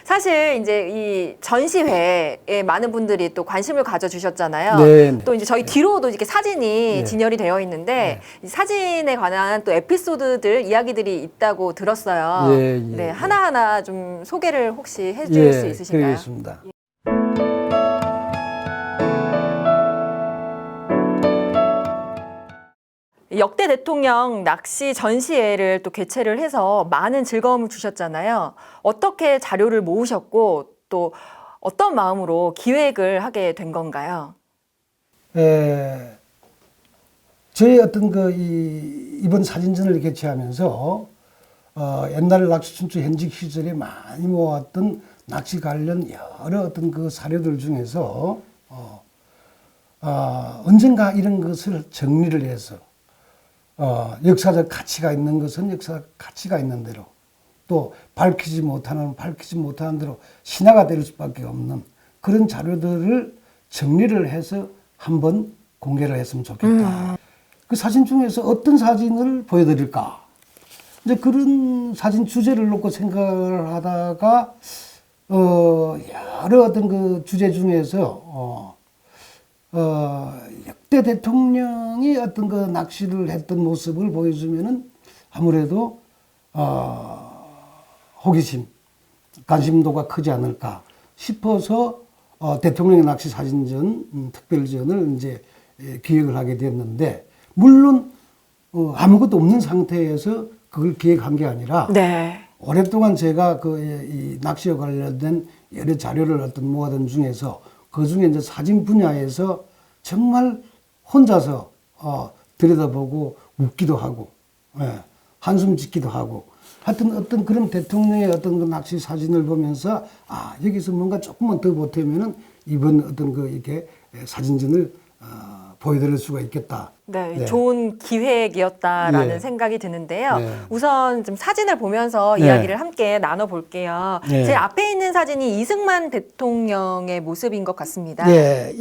사실 이제 이 전시회에 많은 분들이 또 관심을 가져주셨잖아요. 네. 또 이제 저희 뒤로도 이렇게 사진이 네. 진열이 되어 있는데 이 사진에 관한 또 에피소드들, 이야기들이 있다고 들었어요. 예, 예, 네, 예. 하나하나 좀 소개를 혹시 해줄 수 있으신가요? 그러겠습니다. 역대 대통령 낚시 전시회를 또 개최를 해서 많은 즐거움을 주셨잖아요. 어떻게 자료를 모으셨고 또 어떤 마음으로 기획을 하게 된 건가요? 저희 어떤 이번 사진전을 개최하면서 옛날 낚시춘추 현직 시절에 많이 모았던 낚시 관련 여러 어떤 그 사료들 중에서 언젠가 이런 것을 정리를 해서 역사적 가치가 있는 것은 역사적 가치가 있는 대로 또 밝히지 못하는 대로 신화가 될 수밖에 없는 그런 자료들을 정리를 해서 한번 공개를 했으면 좋겠다. 그 사진 중에서 어떤 사진을 보여드릴까? 이제 그런 사진 주제를 놓고 생각을 하다가 여러 어떤 그 주제 중에서 역대 대통령이 어떤 그 낚시를 했던 모습을 보여주면은 아무래도 호기심, 관심도가 크지 않을까 싶어서 대통령의 낚시 사진전 특별전을 이제 기획을 하게 됐는데 물론 아무것도 없는 상태에서 그걸 기획한 게 아니라 네. 오랫동안 제가 이 낚시와 관련된 여러 자료를 어떤 모아둔 중에서 그 중에 이제 사진 분야에서 정말 혼자서 들여다보고 웃기도 하고, 한숨 짓기도 하고, 하여튼 어떤 그런 대통령의 어떤 그 낚시 사진을 보면서 여기서 뭔가 조금만 더 보태면은 이번 어떤 이렇게 사진전을 보여드릴 수가 있겠다. 네, 좋은 기획이었다라는 예. 생각이 드는데요. 네. 우선 좀 사진을 보면서 네. 이야기를 함께 나눠볼게요. 네. 제 앞에 있는 사진이 이승만 대통령의 모습인 것 같습니다. 예,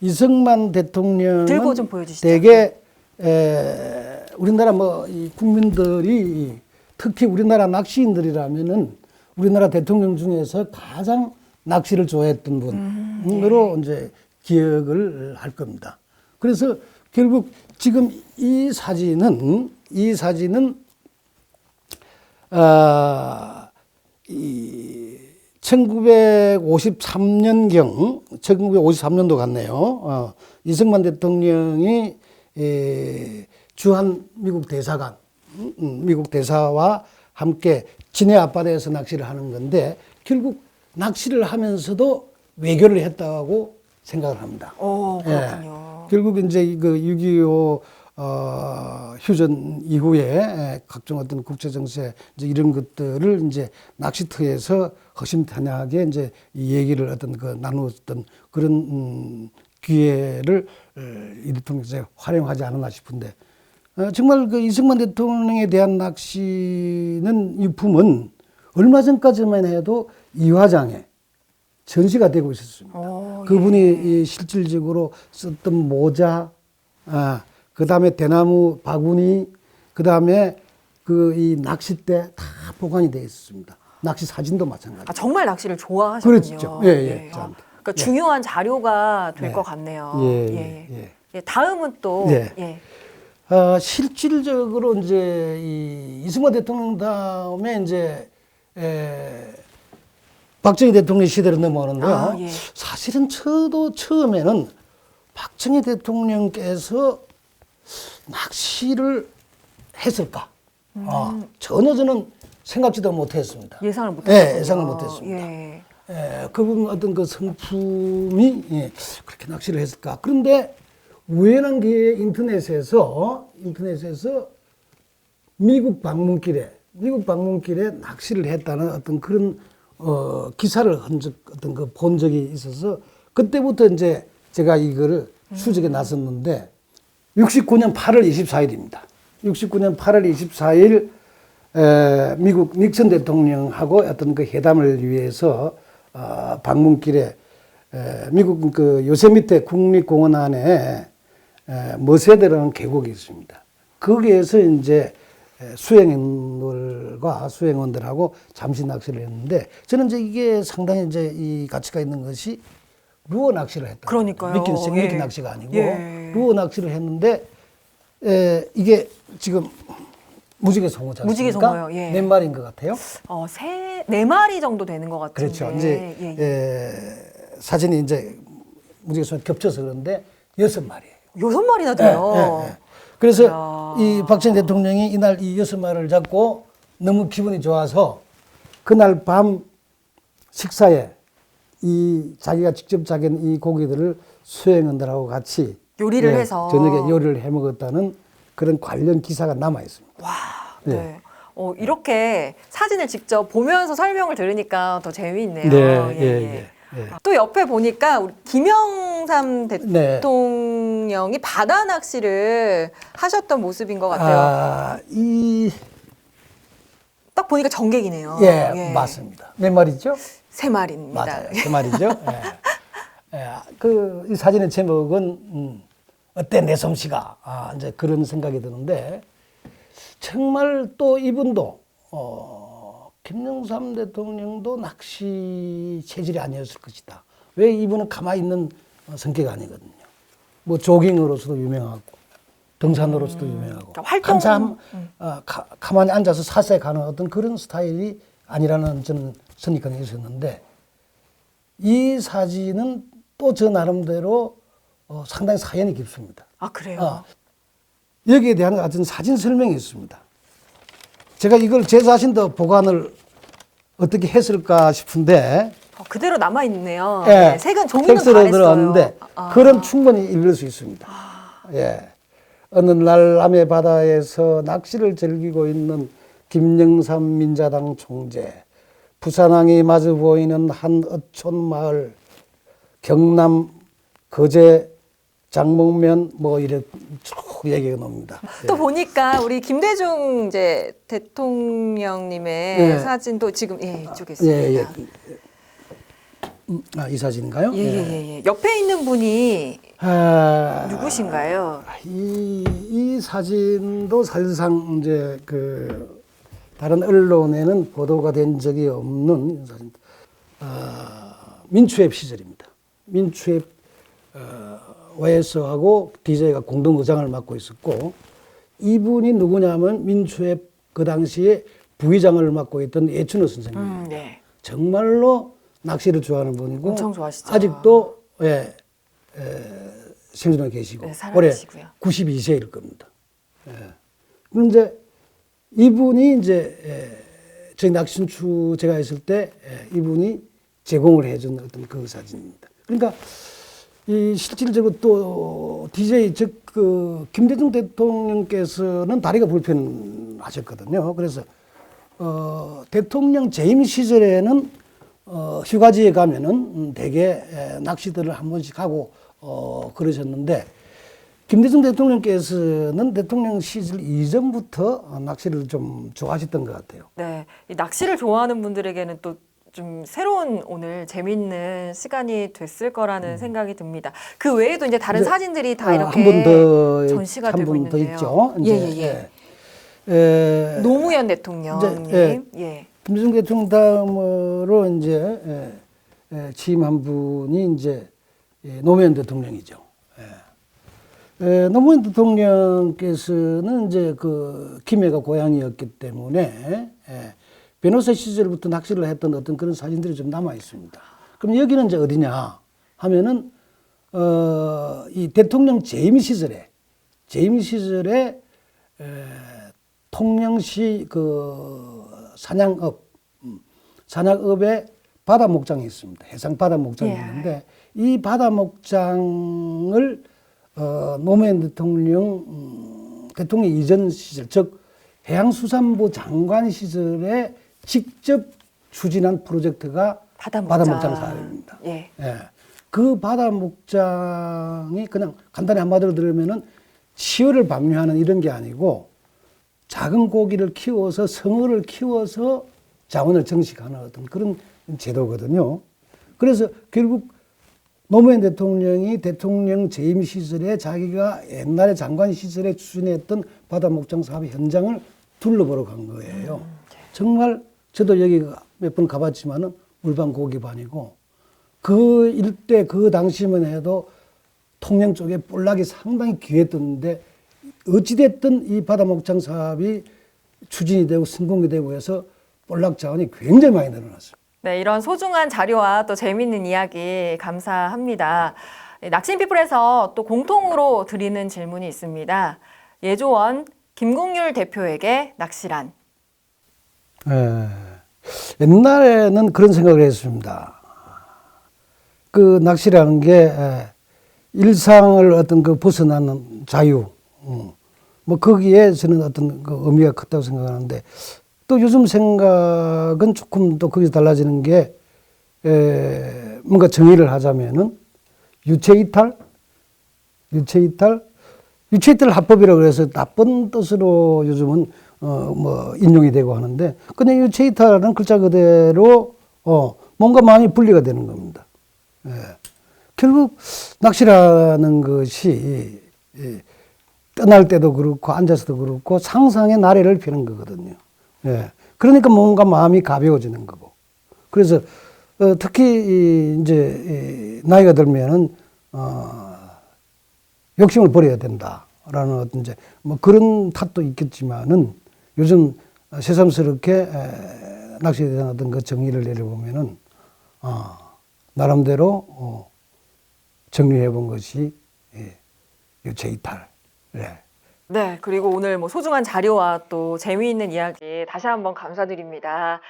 이승만 대통령은 들고 좀 보여주시죠. 되게 우리나라 이 국민들이 특히 우리나라 낚시인들이라면은 우리나라 대통령 중에서 가장 낚시를 좋아했던 분으로 이제 기억을 할 겁니다. 그래서 결국 지금 이 사진은 이 1953년경, 1953년도 같네요. 이승만 대통령이 주한 미국 대사관, 미국 대사와 함께 진해 앞바다에서 낚시를 하는 건데 결국 낚시를 하면서도 외교를 했다고 생각을 합니다. 오, 그렇군요. 결국 이제 6.25 휴전 이후에 각종 어떤 국제 정세 이제 이런 것들을 이제 낚시터에서 허심탄회하게 이제 이 얘기를 어떤 나누었던 그런 기회를 이 대통령이 활용하지 않았나 싶은데 정말 이승만 대통령에 대한 낚시는 유품은 얼마 전까지만 해도 이화장에 전시가 되고 있었습니다. 그분이 실질적으로 썼던 모자, 그 다음에 대나무 바구니, 그 다음에 이 낚싯대 다 보관이 되어 있었습니다. 낚시 사진도 마찬가지. 정말 낚시를 좋아하셨군요. 그렇죠. 예. 그러니까 중요한 자료가 될 것 같네요. 예. 다음은 또 실질적으로 이제 이승만 대통령 다음에 이제 박정희 대통령 시대로 넘어오는데요. 사실은 저도 처음에는 박정희 대통령께서 낚시를 했을까? 전혀 저는 생각지도 못했습니다. 예상을 못했어요. 예상을 못했습니다. 그분 어떤 성품이 그렇게 낚시를 했을까? 그런데 우연한 기회에 인터넷에서 미국 방문길에 낚시를 했다는 어떤 그런 기사를 본 적이 있어서 그때부터 이제 제가 이거를 수정에 나섰는데 69년 8월 24일입니다. 69년 8월 24일 미국 닉슨 대통령하고 어떤 회담을 위해서 방문길에 미국 요세미테 국립공원 안에 머세드라는 계곡이 있습니다. 거기에서 이제 수행인들과 수행원들하고 잠시 낚시를 했는데 저는 이제 이게 상당히 이제 이 가치가 있는 것이 루어 낚시를 했다. 그러니까요. 미끼 생미끼 예. 낚시가 아니고 예. 루어 낚시를 했는데 이게 지금 무지개 송어지 않습니까? 무지개 송어요. 예. 몇 마리인 것 같아요? 네 마리 정도 되는 것 같은데. 그렇죠. 이제 예. 사진이 이제 무지개 송어 겹쳐서 그런데 6마리예요. 6마리나 돼요. 그래서 이야. 이 박정희 대통령이 이날 이 6마리를 잡고 너무 기분이 좋아서 그날 밤 식사에 이 자기가 직접 잡은 이 고기들을 수행원들하고 같이 요리를 해서 저녁에 요리를 해 먹었다는 그런 관련 기사가 남아 있습니다. 와, 네. 이렇게 사진을 직접 보면서 설명을 들으니까 더 재미있네요. 또 옆에 보니까 우리 김영삼 대통령이 바다 낚시를 하셨던 모습인 것 같아요. 딱 보니까 정객이네요. 맞습니다. 몇 마리죠? 3마리입니다. 맞아요. 3마리죠. 이 사진의 제목은 어때 내 솜씨가 이제 그런 생각이 드는데 정말 또 이분도 김영삼 대통령도 낚시 체질이 아니었을 것이다. 왜 이분은 가만히 있는 성격이 아니거든요. 뭐 조깅으로서도 유명하고 등산으로서도 유명하고 그러니까 한참 가만히 앉아서 사세에 가는 어떤 그런 스타일이 아니라는 저는 선입견이 있었는데 이 사진은 또 저 나름대로 상당히 사연이 깊습니다. 그래요? 여기에 대한 같은 사진 설명이 있습니다. 제가 이걸 제 자신도 보관을 어떻게 했을까 싶은데 그대로 남아 있네요. 네, 색은 종이는 텍스트로 바랬어요. 들어왔는데 그런 충분히 읽을 수 있습니다. 어느 날 남해 바다에서 낚시를 즐기고 있는 김영삼 민자당 총재, 부산항이 마주 보이는 한 어촌 마을, 경남 거제 장목면 뭐 이래 쭉 얘기가 나옵니다. 또 보니까 우리 김대중 이제 대통령님의 사진도 지금 이쪽에 있습니다. 이 사진인가요? 옆에 있는 분이 누구신가요? 이 사진도 사실상 이제 그 다른 언론에는 보도가 된 적이 없는 사진. 민추앱 시절입니다. 민추앱 OS하고 DJ가 공동 의장을 맡고 있었고 이분이 누구냐면 민추앱 그 당시에 부의장을 맡고 있던 예춘호 선생님. 정말로 낚시를 좋아하는 분이고 엄청 좋아하시죠. 아직도 생존하고 계시고 올해 92세일 겁니다. 그런데 이분이 이제 저희 낚시춘추 제가 했을 때 이분이 제공을 해준 어떤 그 사진입니다. 그러니까 이 실질적으로 또 DJ 즉 그 김대중 대통령께서는 다리가 불편하셨거든요. 그래서 대통령 재임 시절에는 휴가지에 가면은 대개 낚시들을 한 번씩 하고 그러셨는데 김대중 대통령께서는 대통령 시절 이전부터 낚시를 좀 좋아하셨던 것 같아요. 네, 이 낚시를 좋아하는 분들에게는 또 좀 새로운 오늘 재미있는 시간이 됐을 거라는 생각이 듭니다. 그 외에도 이제 다른 사진들이 다 이렇게 한 분 더, 전시가 되고 한 분 더 있는데요. 있죠. 노무현 대통령님. 김대중 대통령 다음으로 이제 취임한 분이 이제 노무현 대통령이죠. 노무현 대통령께서는 이제 그 김해가 고향이었기 때문에 변호사 시절부터 낚시를 했던 어떤 그런 사진들이 좀 남아 있습니다. 그럼 여기는 이제 어디냐 하면은 이 대통령 재임 시절에 통영시 그 산양읍에 바다 목장이 있습니다. 해상 바다 목장이 있는데 이 바다 목장을 노무현 대통령 이전 시절 즉 해양수산부 장관 시절에 직접 추진한 프로젝트가 바다 목장 사업입니다. 그 바다 목장이 그냥 간단히 한마디로 들으면은 치어를 방류하는 이런 게 아니고 작은 고기를 키워서 성어를 키워서 자원을 정식하는 어떤 그런 제도거든요. 그래서 결국 노무현 대통령이 대통령 재임 시절에 자기가 옛날에 장관 시절에 추진했던 바다 목장 사업 현장을 둘러보러 간 거예요. 정말 저도 여기 몇 번 가봤지만은 울방 고기반이고 그 일대 그 당시만 해도 통영 쪽에 볼락이 상당히 귀했던데 어찌됐든 이 바다목장 사업이 추진이 되고 성공이 되고 해서 볼락 자원이 굉장히 많이 늘어났어요. 네, 이런 소중한 자료와 또 재미있는 이야기 감사합니다. 낚시인피플에서 또 공통으로 드리는 질문이 있습니다. 예조원 김국률 대표에게 낚시란? 옛날에는 그런 생각을 했습니다. 그 낚시라는 게 일상을 어떤 그 벗어나는 자유, 뭐 거기에 저는 어떤 그 의미가 컸다고 생각하는데 또 요즘 생각은 조금 또 거기서 달라지는 게 뭔가 정의를 하자면은 유체이탈 합법이라고 그래서 나쁜 뜻으로 요즘은 뭐 인용이 되고 하는데 그냥 유체이탈은 글자 그대로 뭔가 마음이 분리가 되는 겁니다. 결국 낚시라는 것이 떠날 때도 그렇고 앉아서도 그렇고 상상의 나래를 펴는 거거든요. 그러니까 뭔가 마음이 가벼워지는 거고. 그래서 특히 이제 나이가 들면은 욕심을 버려야 된다라는 어떤 이제 뭐 그런 탓도 있겠지만은 요즘 새삼스럽게 낚시에 대한 어떤 그 정의를 내려보면은 나름대로 정리해 본 것이 유체이탈. 네, 그리고 오늘 뭐 소중한 자료와 또 재미있는 이야기 다시 한번 감사드립니다.